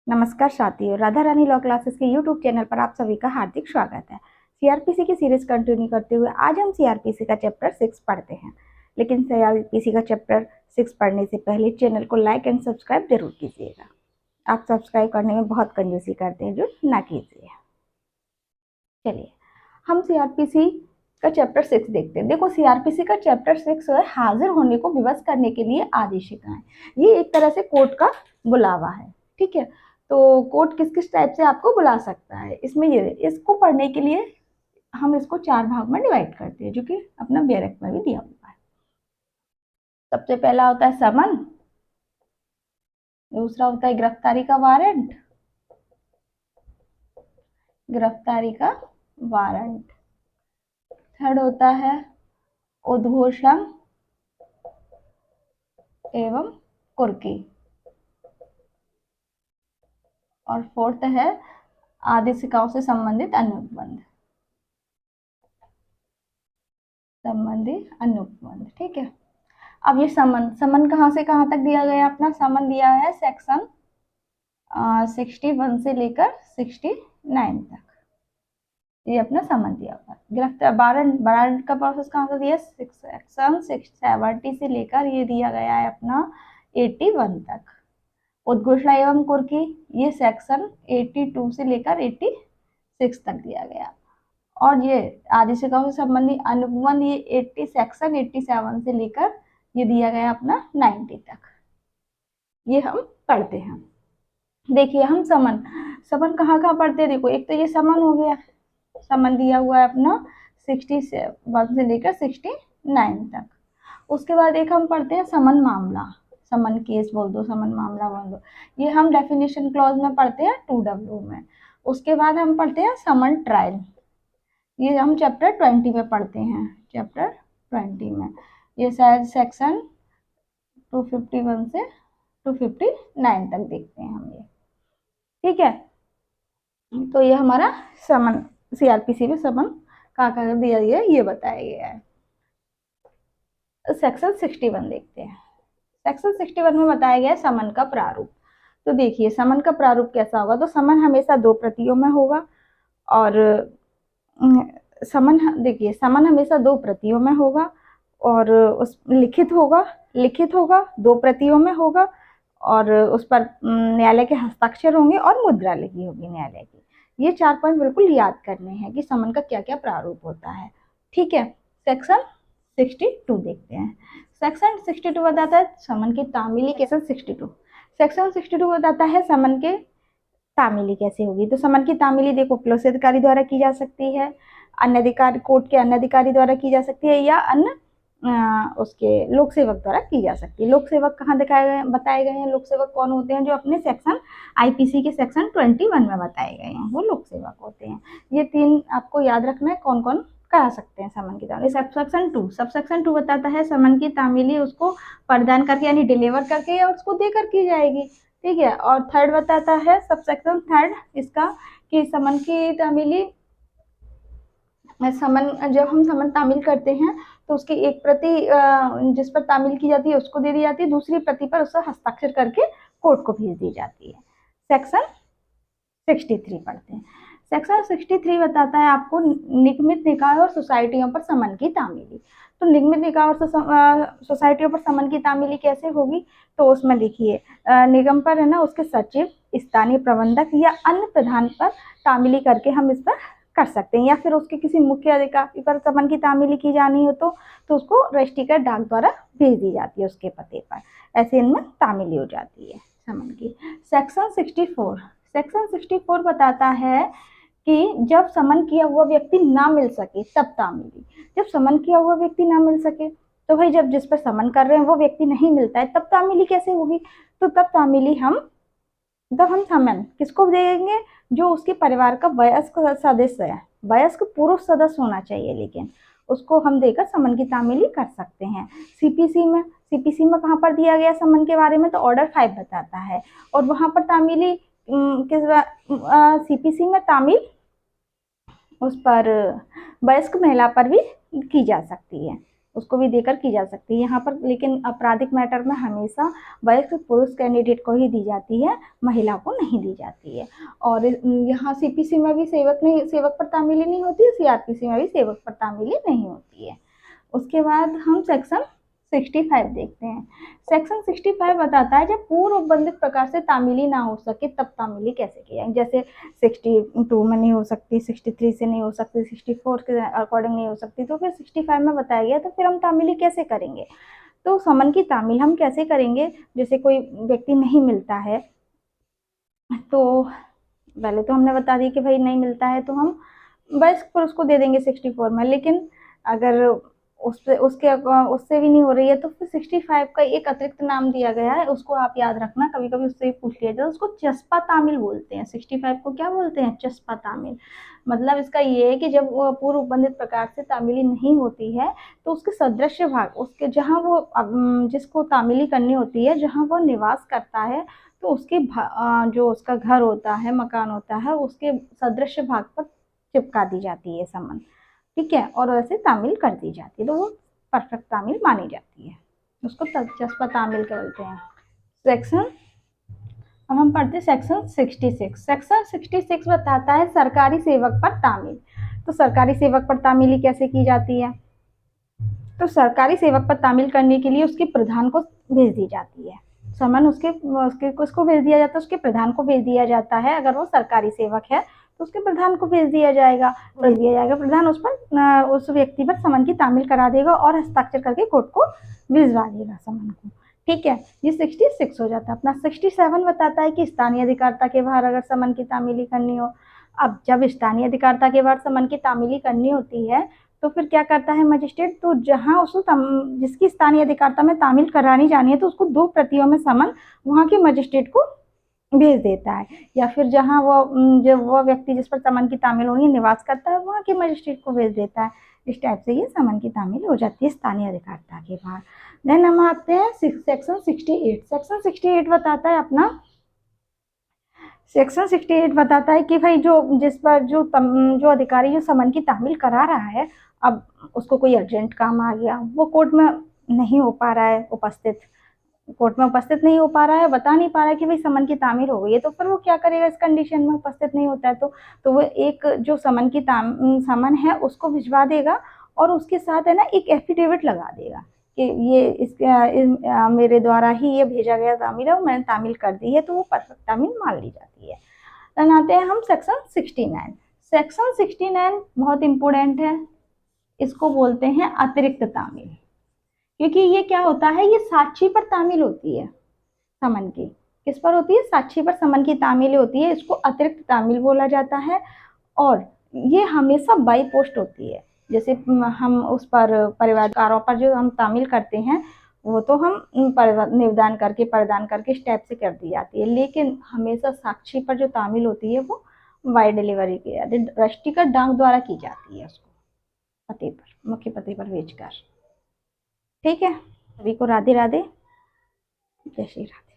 नमस्कार साथियों, Radha Rani law classes के यूट्यूब चैनल पर आप सभी का हार्दिक स्वागत है। सीआरपीसी की सीरीज कंटिन्यू करते हुए आज हम सीआरपीसी का चैप्टर 6 पढ़ते हैं। लेकिन सीआरपीसी का चैप्टर 6 पढ़ने से पहले चैनल को लाइक एंड सब्सक्राइब जरूर कीजिएगा। आप सब्सक्राइब करने में बहुत कंजूसी करते हैं, जो ना कीजिए। चलिए हम सीआरपीसी का चैप्टर 6 देखते हैं। देखो, सीआरपीसी का चैप्टर 6 है हाजिर होने को विवश करने के लिए आदेशिकाएं। ये एक तरह से कोर्ट का बुलावा है। ठीक है, तो कोर्ट किस किस टाइप से आपको बुला सकता है, इसमें ये इसको पढ़ने के लिए हम इसको 4 भाग में डिवाइड करते हैं, जो कि अपना बैरक में भी दिया हुआ है। सबसे पहला होता है समन, दूसरा होता है गिरफ्तारी का वारंट, थर्ड होता है उद्घोषण एवं कुर्की, और फोर्थ है आदेशिकाओं से संबंधित अनुबंध। ठीक है, अब ये समन कहाँ से कहाँ तक दिया गया? अपना समन दिया है सेक्शन 61 से लेकर 69 तक। ये अपना समन दिया हुआ है। गिरफ्तार वारंट का प्रोसेस कहाँ से दिया? सेक्शन 70 से लेकर ये दिया गया है अपना 81 तक। उद्घोषणा एवं कुर्की ये सेक्शन 82 से लेकर 86 तक दिया गया। और ये आदेशिकाओं से संबंधित अनुबंध ये सेक्शन 87 से लेकर ये दिया गया अपना 90 तक। ये हम पढ़ते हैं। देखिए, हम समन कहाँ कहाँ पढ़ते हैं? देखो, एक तो ये समन हो गया, समन दिया हुआ है अपना 61 से लेकर 69 तक। उसके बाद एक हम पढ़ते हैं समन मामला, समन केस बोल दो, समन मामला बोल दो। ये हम डेफिनेशन क्लॉज में पढ़ते हैं 2W में। उसके बाद हम पढ़ते हैं समन ट्रायल, ये हम चैप्टर 20 में पढ़ते हैं। चैप्टर 20 में ये शायद सेक्शन 251 से 259 तक देखते हैं हम ये। ठीक है, तो ये हमारा समन सीआरपीसी में समन कहाँ दिया गया है ये बताया गया है। सेक्शन 61 देखते हैं। सेक्शन 61 में बताया गया है समन का प्रारूप। तो देखिए, समन का प्रारूप कैसा होगा? तो समन हमेशा 2 प्रतियों में होगा। और समन हमेशा 2 प्रतियों में होगा, और उस लिखित होगा 2 प्रतियों में होगा, और उस पर न्यायालय के हस्ताक्षर होंगे और मुद्रा लगी होगी न्यायालय की। ये 4 पॉइंट बिल्कुल याद करने हैं कि समन का क्या क्या प्रारूप होता है। ठीक है, सेक्शन 62 देखते हैं। सेक्शन 62 बताता है समन की तामीली। सेक्शन 62 बताता है समन के तामीली कैसे होगी। तो समन की तामीली देखो, पुलिस अधिकारी द्वारा की जा सकती है, अन्य अधिकारी कोर्ट के अन्य अधिकारी द्वारा की जा सकती है, या अन्य उसके लोक सेवक द्वारा की जा सकती है। लोक सेवक कहाँ बताए गए हैं? लोक सेवक कौन होते हैं? जो अपने सेक्शन आईपीसी के सेक्शन 21 में बताए गए हैं, वो लोक सेवक होते हैं। ये 3 आपको याद रखना है, कौन कौन करा सकते हैं समन की तामीली। सबसेक्शन 2 बताता है समन की तामीली उसको प्रदान करके यानी डिलीवर करके या उसको देकर की जाएगी। ठीक है, और थर्ड बताता है सबसेक्शन 3 इसका कि समन की तामीली जब हम समन तामील करते हैं तो उसकी एक प्रति जिस पर तामील की जाती है उसको दे दी जाती है, दूसरी प्रति पर उसका हस्ताक्षर करके कोर्ट को भेज दी जाती है। सेक्शन 63 पढ़ते हैं। सेक्शन 63 बताता है आपको निगमित निकाय और सोसाइटियों पर समन की तामीली। तो निगमित निकाय और सोसाइटियों पर समन की तामीली कैसे होगी? तो उसमें देखिए, निगम पर है ना, उसके सचिव, स्थानीय प्रबंधक या अन्य प्रधान पर तामीली करके हम इस पर कर सकते हैं, या फिर उसके किसी मुख्य अधिकारी पर समन की तामीली की जानी हो तो उसको रजिस्ट्रीकृत डाक द्वारा भेज दी जाती है उसके पते पर। ऐसे इनमें तामीली हो जाती है समन की। सेक्शन 64 बताता है कि जब समन किया हुआ व्यक्ति ना मिल सके तब तामीली। जब समन किया हुआ व्यक्ति ना मिल सके तो भाई, जब जिस पर समन कर रहे हैं वो व्यक्ति नहीं मिलता है, तब तामीली कैसे होगी? तो तब तामीली हम समन किसको देंगे? जो उसके परिवार का वयस्क सदस्य है, वयस्क पुरुष सदस्य होना चाहिए, लेकिन उसको हम देकर समन की तामीली कर सकते हैं। सीपीसी में कहाँ पर दिया गया समन के बारे में? तो ऑर्डर 5 बताता है, और वहां पर तामीली सीपीसी में तामील उस पर वयस्क महिला पर भी की जा सकती है, उसको भी देकर की जा सकती है यहाँ पर, लेकिन आपराधिक मैटर में हमेशा वयस्क पुरुष कैंडिडेट को ही दी जाती है, महिला को नहीं दी जाती है। और यहाँ सीपीसी में भी सेवक पर तामीली नहीं होती है, सीआरपीसी में भी सेवक पर तामीली नहीं होती है। उसके बाद हम सेक्शन 65 देखते हैं। सेक्शन 65 बताता है जब पूर्व बंधित प्रकार से तामीली ना हो सके तब तामीली कैसे की जाए। जैसे 62 में नहीं हो सकती, 63 से नहीं हो सकती, 64 के अकॉर्डिंग नहीं हो सकती, तो फिर 65 में बताया गया, तो फिर हम तामीली कैसे करेंगे। तो समन की तामील हम कैसे करेंगे, जैसे कोई व्यक्ति नहीं मिलता है, तो पहले तो हमने बता दिया कि भाई नहीं मिलता है तो हम वयस्क पुरुष को दे देंगे 64 में, लेकिन अगर उससे भी नहीं हो रही है तो फिर 65 का एक अतिरिक्त नाम दिया गया है, उसको आप याद रखना, कभी कभी उससे भी पूछ लिया जाए, उसको चस्पा तामील बोलते हैं। 65 को क्या बोलते हैं, चस्पा तामील। मतलब इसका ये है कि जब वो पूर्व उपबंधित प्रकार से तामीली नहीं होती है तो उसके सदृश भाग, उसके जहाँ वो जिसको तामीली करनी होती है, जहाँ वो निवास करता है, तो उसके जो उसका घर होता है, मकान होता है, उसके सदृश भाग पर चिपका दी जाती है समन, ठीक है, और वैसे तामील कर दी जाती है, तो वो परफेक्ट तामील मानी जाती है, उसको चस्पा तामील बोलते हैं। सेक्शन, अब हम पढ़ते हैं सेक्शन 66। सेक्शन 66 बताता है सरकारी सेवक पर तामील। तो सरकारी सेवक पर तामीली कैसे की जाती है, तो सरकारी सेवक पर तामील करने के लिए उसके प्रधान को भेज दी जाती है समन, उसको भेज दिया जाता है, उसके प्रधान को भेज दिया जाता है। अगर वो सरकारी सेवक है तो उसके प्रधान को भेज दिया जाएगा, प्रधान उस व्यक्ति पर समन की तामील करा देगा और हस्ताक्षर करके कोर्ट को भिजवा देगा समन को, ठीक है। ये 66 हो जाता है। अपना 67 बताता है कि स्थानीय अधिकारिता के बाहर अगर समन की तामीली करनी हो। अब जब स्थानीय अधिकारिता के बाहर समन की तामीली करनी होती है तो फिर क्या करता है मजिस्ट्रेट, तो जहाँ उसको जिसकी स्थानीय अधिकारिता में तामील करानी जानी है तो उसको 2 प्रतियों में समन वहाँ के मजिस्ट्रेट को भेज देता है, या फिर जहाँ वो व्यक्ति जिस पर समन की तामील होनी है निवास करता है वहाँ के मजिस्ट्रेट को भेज देता है। इस टाइप से ये समन की तामील हो जाती है स्थानीय अधिकारिता के बाहर। देन हम आते हैं सेक्शन 68। सेक्शन 68 बताता है अपना, सेक्शन 68 बताता है कि भाई जिस पर जो अधिकारी जो समन की तामील करा रहा है, अब उसको कोई अर्जेंट काम आ गया, वो कोर्ट में नहीं हो पा रहा है उपस्थित, नहीं हो पा रहा है, बता नहीं पा रहा है कि भाई समन की तामील हो गई है, तो फिर वो क्या करेगा इस कंडीशन में, उपस्थित नहीं होता है तो वो एक जो समन है उसको भिजवा देगा और उसके साथ है ना एक एफिडेविट लगा देगा कि ये मेरे द्वारा ही ये भेजा गया तामील है और मैंने तामील कर दी है, तो वो परफेक्ट तामील मान ली जाती है। देन आते हैं हम सेक्शन 69। सेक्शन 69 बहुत इंपॉर्टेंट है, इसको बोलते हैं अतिरिक्त तामील, क्योंकि ये क्या होता है, ये साक्षी पर तामील होती है समन की। किस पर होती है, साक्षी पर समन की तामील होती है, इसको अतिरिक्त तामील बोला जाता है। और ये हमेशा बाई पोस्ट होती है, जैसे हम उस पर परिवारकारों पर जो हम तामील करते हैं वो तो हम निवेदन करके प्रदान करके इस टाइप से कर दी जाती है, लेकिन हमेशा साक्षी पर जो तामील होती है वो बाई डिलीवरी के रजिस्ट्री का डाक द्वारा की जाती है, उसको पते पर, मुख्य पते पर भेजकर, ठीक है। सभी को राधे राधे, जय श्री राम।